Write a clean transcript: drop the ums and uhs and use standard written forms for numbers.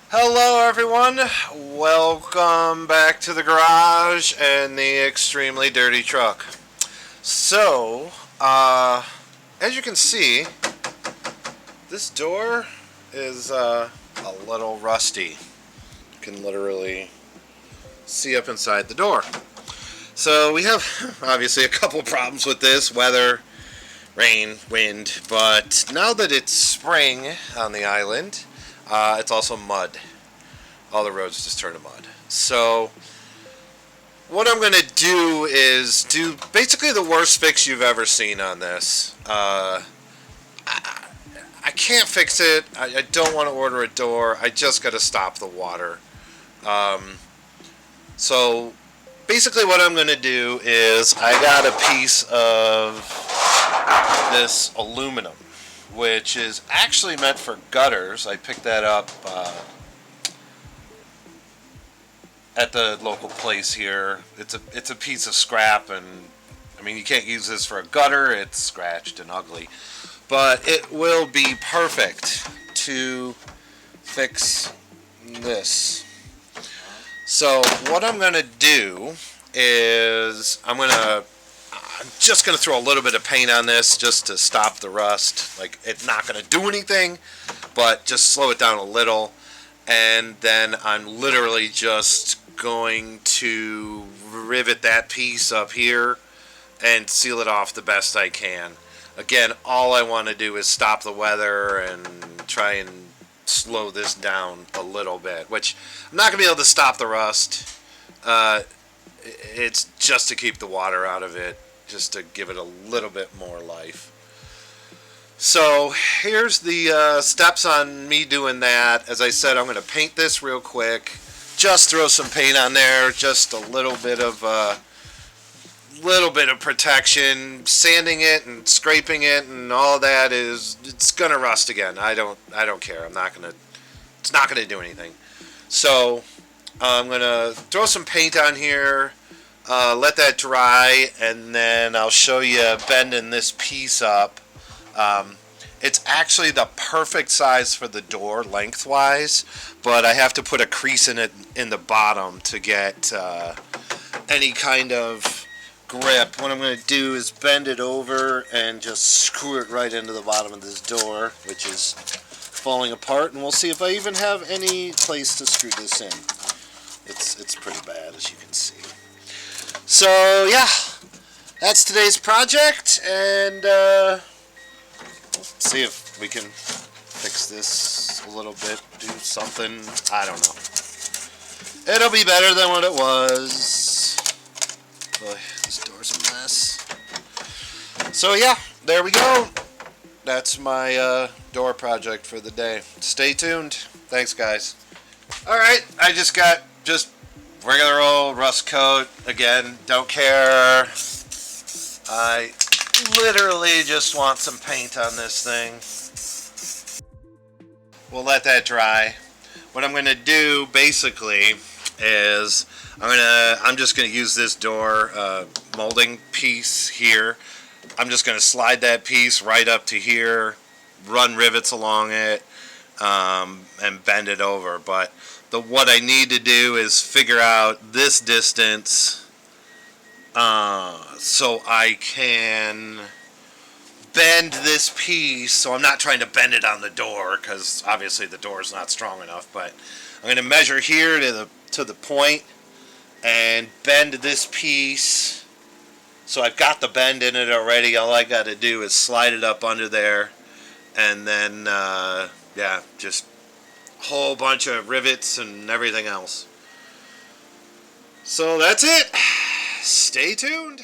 Hello everyone, welcome back to the garage and the extremely dirty truck. So, as you can see, this door is a little rusty. You can literally see up inside the door. So we have obviously a couple problems with this, weather, rain, wind, but now that it's spring on the island, it's also mud. All the roads just turn to mud. So what I'm going to do is do basically the worst fix you've ever seen on this. I can't fix it. I don't want to order a door. I just got to stop the water. So basically what I'm going to do is I got a piece of this aluminum, which is actually meant for gutters. I picked that up at the local place here. It's a piece of scrap, and I mean, you can't use this for a gutter. It's scratched and ugly, but it will be perfect to fix this. So what I'm gonna do is I'm just gonna throw a little bit of paint on this just to stop the rust. Like, it's not gonna do anything, but just slow it down a little. And then I'm literally just going to rivet that piece up here and seal it off the best I can. Again, all I want to do is stop the weather and try and slow this down a little bit, which I'm not going to be able to stop the rust. It's just to keep the water out of it, just to give it a little bit more life. So here's the steps on me doing that. As I said, I'm going to paint this real quick. Just throw some paint on there, just a little bit of protection. Sanding it and scraping it and all that it's going to rust again. I don't care. It's not going to do anything. So I'm going to throw some paint on here. Let that dry, and then I'll show you bending this piece up. It's actually the perfect size for the door lengthwise, but I have to put a crease in it in the bottom to get any kind of grip. What I'm going to do is bend it over and just screw it right into the bottom of this door, which is falling apart, and we'll see if I even have any place to screw this in. It's pretty bad, as you can see. So yeah, that's today's project, and see if we can fix this a little bit, do something. I don't know. It'll be better than what it was. Boy, this door's a mess. So yeah, there we go. That's my door project for the day. Stay tuned. Thanks, guys. Alright, I just got regular old rust coat. Again, don't care. I literally just want some paint on this thing. We'll let that dry. What I'm going to do basically is I'm just going to use this door molding piece here. I'm just going to slide that piece right up to here, run rivets along it, and bend it over. But what I need to do is figure out this distance so I can bend this piece. So I'm not trying to bend it on the door, because obviously the door is not strong enough, but I'm going to measure here to the point and bend this piece. So I've got the bend in it already. All I got to do is slide it up under there, and then yeah, just a whole bunch of rivets and everything else. So that's it. Stay tuned.